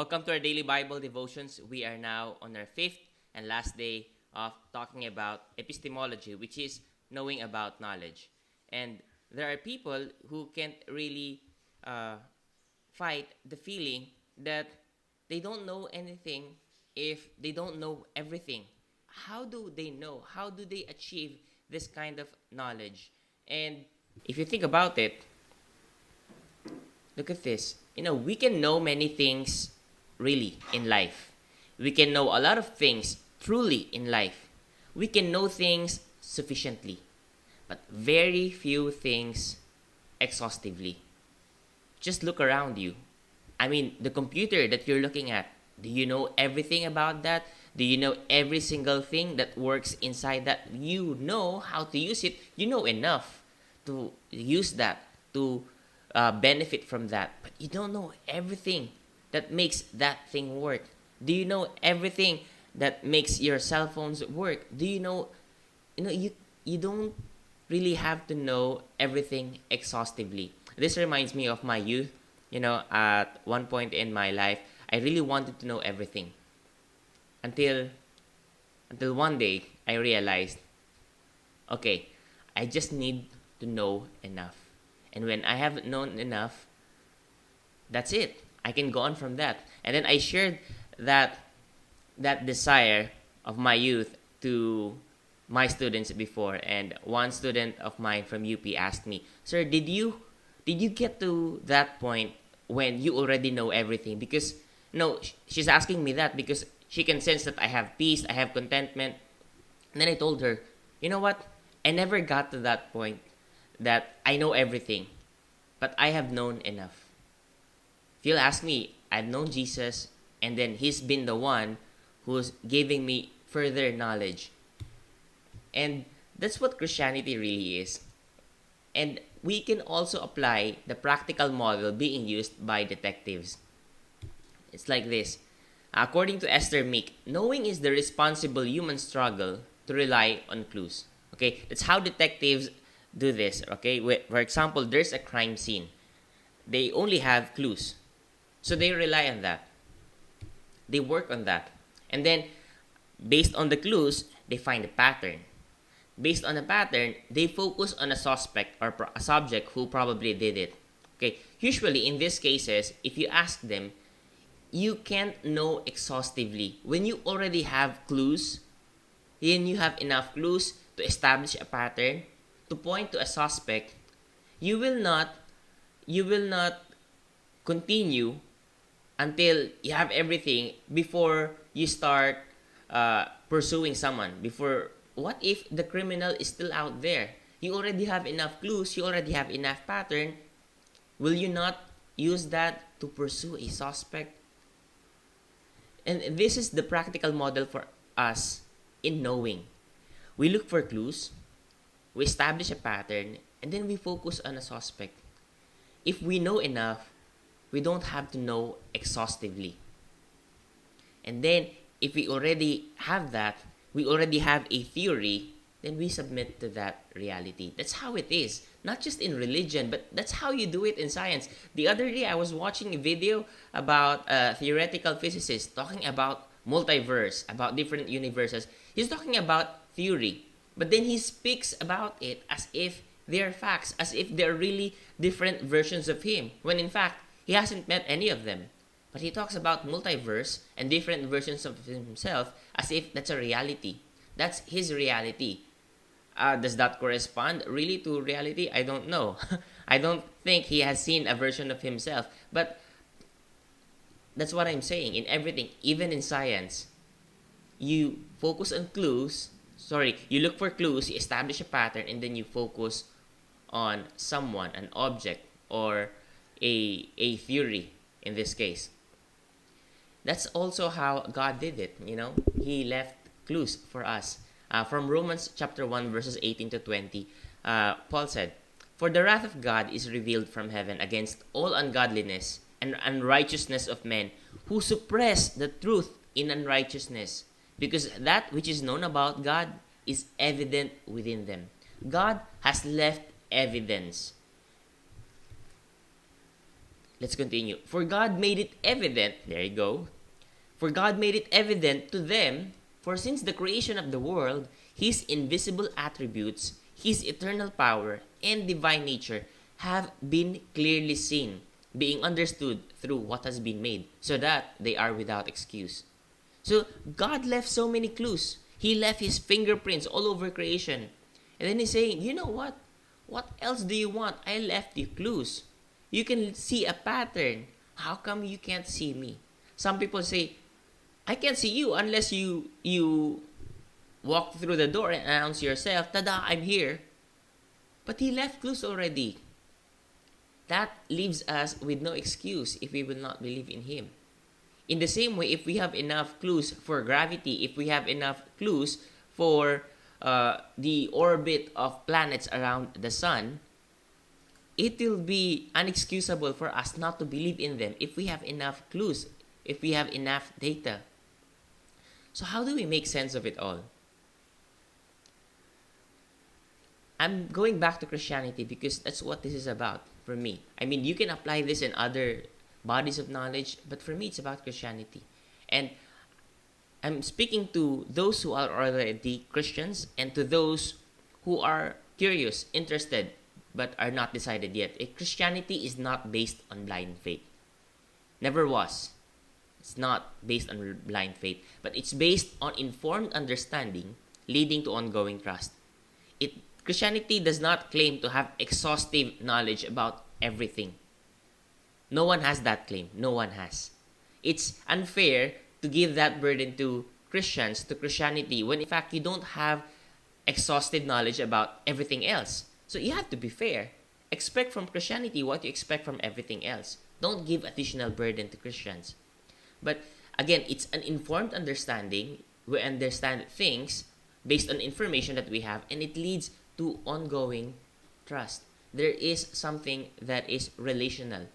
Welcome to our daily Bible devotions. We are now on our fifth and last day of talking about epistemology, which is knowing about knowledge. And there are people who can't really uh, fight the feeling that they don't know anything if they don't know everything. How do they know? How do they achieve this kind of knowledge? And if you think about it, look at this. We can know many things really in life. We can know a lot of things truly in life. We can know things sufficiently, but very few things exhaustively. Just look around you. I mean, the computer that you're looking at, do you know everything about that? Do you know every single thing that works inside that? You know how to use it. You know enough to use that, to benefit from that. But you don't know everything that makes that thing work. Do you know everything that makes your cell phones work? Do you know, you don't really have to know everything exhaustively. This reminds me of my youth. At one point in my life, I really wanted to know everything. Until one day I realized, okay, I just need to know enough. And when I have known enough, that's it. I can go on from that. And then I shared that desire of my youth to my students before, and one student of mine from UP asked me, "Sir, did you get to that point when you already know everything?" Because no, she's asking me that because she can sense that I have peace, I have contentment. And then I told her, "You know what? I never got to that point that I know everything, but I have known enough. If you'll ask me, I've known Jesus, and then He's been the one who's giving me further knowledge." And that's what Christianity really is. And we can also apply the practical model being used by detectives. It's like this. According to Esther Meek, knowing is the responsible human struggle to rely on clues. Okay, that's how detectives do this. Okay, for example, there's a crime scene. They only have clues, so they rely on that. They work on that, and then based on the clues, they find a pattern. Based on a pattern, they focus on a suspect or a subject who probably did it. Okay, usually in these cases, if you ask them, you can't know exhaustively. When you already have clues, then you have enough clues to establish a pattern, to point to a suspect. You will not continue until you have everything before you start pursuing someone. Before, what if the criminal is still out there? You already have enough clues, you already have enough pattern. Will you not use that to pursue a suspect? And this is the practical model for us in knowing. We look for clues, we establish a pattern, and then we focus on a suspect. If we know enough, we don't have to know exhaustively. And then, if we already have that, we already have a theory, then we submit to that reality. That's how it is. Not just in religion, but that's how you do it in science. The other day, I was watching a video about a theoretical physicist talking about multiverse, about different universes. He's talking about theory, but then he speaks about it as if they're facts, as if they're really different versions of him, when in fact, he hasn't met any of them. But he talks about multiverse and different versions of himself as if that's a reality. That's his reality. Does that correspond really to reality? I don't know. I don't think he has seen a version of himself. But that's what I'm saying. In everything, even in science, you focus on clues. Sorry, you look for clues, you establish a pattern, and then you focus on someone, an object, or a theory in this case. That's also how God did it. He left clues for us. From Romans chapter 1 verses 18 to 20, Paul said, "For the wrath of God is revealed from heaven against all ungodliness and unrighteousness of men who suppress the truth in unrighteousness, because that which is known about God is evident within them." God has left evidence. Let's continue. For God made it evident, there you go. For God made it evident to them, for since the creation of the world, His invisible attributes, His eternal power, and divine nature have been clearly seen, being understood through what has been made, so that they are without excuse. So God left so many clues. He left His fingerprints all over creation. And then He's saying, you know what? What else do you want? I left you clues. You can see a pattern. How come you can't see me? Some people say, I can't see you unless you walk through the door and announce yourself, tada, I'm here. But He left clues already. That leaves us with no excuse if we will not believe in Him. In the same way, if we have enough clues for gravity, if we have enough clues for the orbit of planets around the sun, it will be unexcusable for us not to believe in them if we have enough clues, if we have enough data. So how do we make sense of it all? I'm going back to Christianity because that's what this is about for me. I mean, you can apply this in other bodies of knowledge, but for me, it's about Christianity. And I'm speaking to those who are already Christians and to those who are curious, interested, but are not decided yet. Christianity is not based on blind faith. Never was. It's not based on blind faith, but it's based on informed understanding leading to ongoing trust. Christianity does not claim to have exhaustive knowledge about everything. No one has that claim. No one has. It's unfair to give that burden to Christians, to Christianity, when in fact you don't have exhaustive knowledge about everything else. So you have to be fair. Expect from Christianity what you expect from everything else. Don't give additional burden to Christians. But again, it's an informed understanding. We understand things based on information that we have, and it leads to ongoing trust. There is something that is relational.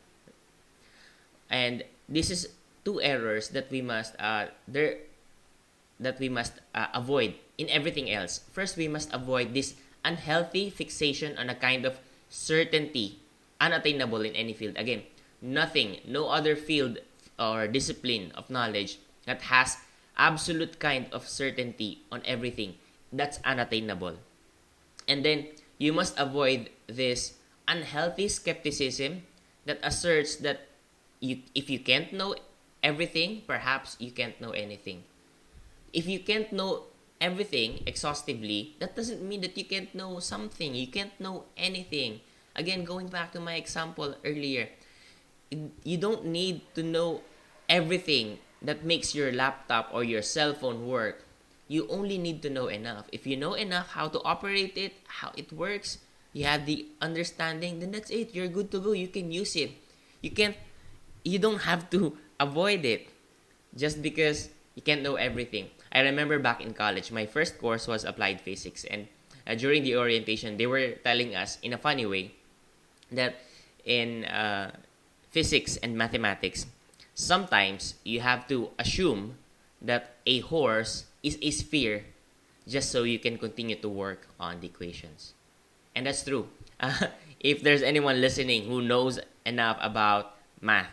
And this is two errors that we must avoid in everything else. First, we must avoid this unhealthy fixation on a kind of certainty unattainable in any field. Again, no other field or discipline of knowledge that has absolute kind of certainty on everything. That's unattainable. And then you must avoid this unhealthy skepticism that asserts that if you can't know everything, perhaps you can't know anything. If you can't know everything exhaustively, that doesn't mean that you can't know something. You can't know anything. Again, going back to my example earlier, you don't need to know everything that makes your laptop or your cell phone work. You only need to know enough. If you know enough how to operate it, how it works, you have the understanding, then that's it. You're good to go. You can use it. You don't have to avoid it just because you can't know everything. I remember back in college, my first course was applied physics, and during the orientation, they were telling us in a funny way that in physics and mathematics, sometimes you have to assume that a horse is a sphere just so you can continue to work on the equations. And that's true. If there's anyone listening who knows enough about math,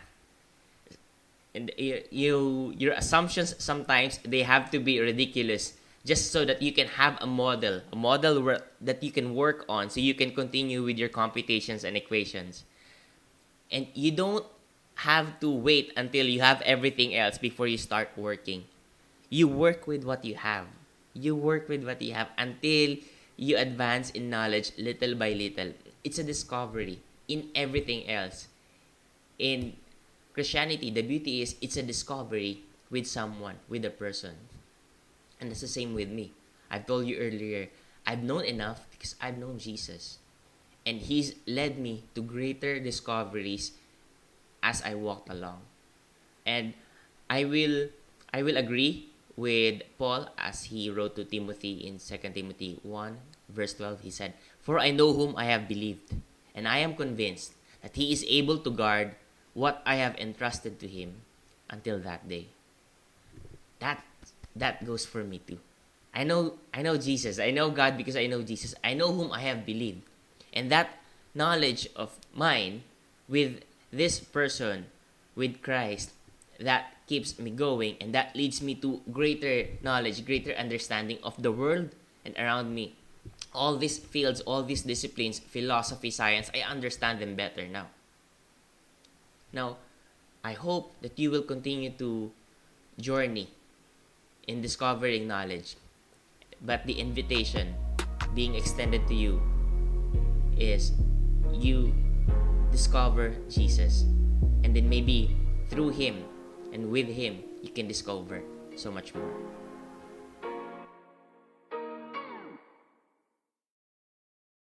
and your assumptions sometimes they have to be ridiculous just so that you can have a model that you can work on so you can continue with your computations and equations. And you don't have to wait until you have everything else before you start working. You work with what you have. You work with what you have until you advance in knowledge little by little. It's a discovery in everything else. In Christianity, the beauty is it's a discovery with someone, with a person. And it's the same with me. I've told you earlier, I've known enough because I've known Jesus. And He's led me to greater discoveries as I walked along. And I will agree with Paul as he wrote to Timothy in 2 Timothy 1 verse 12. He said, "For I know whom I have believed, and I am convinced that He is able to guard what I have entrusted to Him until that day." That goes for me too. I know Jesus. I know God because I know Jesus. I know whom I have believed. And that knowledge of mine with this person with Christ that keeps me going, and that leads me to greater knowledge, greater understanding of the world and around me. All these fields, all these disciplines, philosophy, science, I understand them better now. Now, I hope that you will continue to journey in discovering knowledge. But the invitation being extended to you is you discover Jesus. And then maybe through Him and with Him, you can discover so much more.